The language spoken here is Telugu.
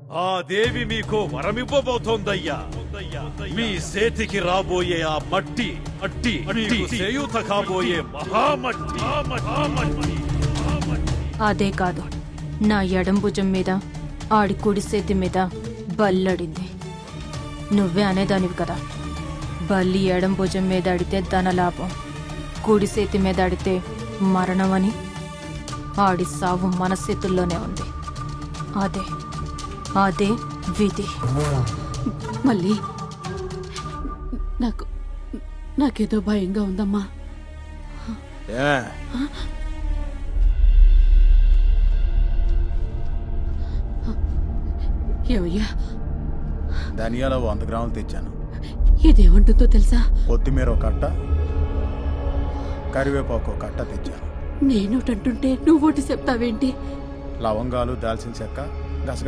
ఆ దేవి మీకు వరమివ్వబోతోందయ్యా. మీ చేతికి రాబోయే ఆ మట్టి అట్టి మీకు చేయూత కాబోయే మహామట్టి. అదే కాదు, నా ఎడం భుజం మీద ఆడి కుడి చేతి మీద బల్లడింది. నువ్వే అనేదానివి కదా, బల్లి ఎడం భుజం మీద అడితే ధనలాభం, కుడి చేతి మీద అడితే మరణం అని. ఆడి సావు మన చేతుల్లోనే ఉంది. అదే అదే విధి. మళ్ళీ నాకేదో భయంగా ఉందమ్మా. ఏమయ్యా, ధనియాల 100 గ్రాములు తెచ్చాను. ఇదేమంటుందో తెలుసా? కొత్తిమీర ఒక కట్ట, కరివేపాకు ఒక కట్ట తెచ్చాను. నేనోటంటుంటే నువ్వోటి చెప్తావేంటి? లవంగాలు, దాల్చిన చెక్క, గసగసాలు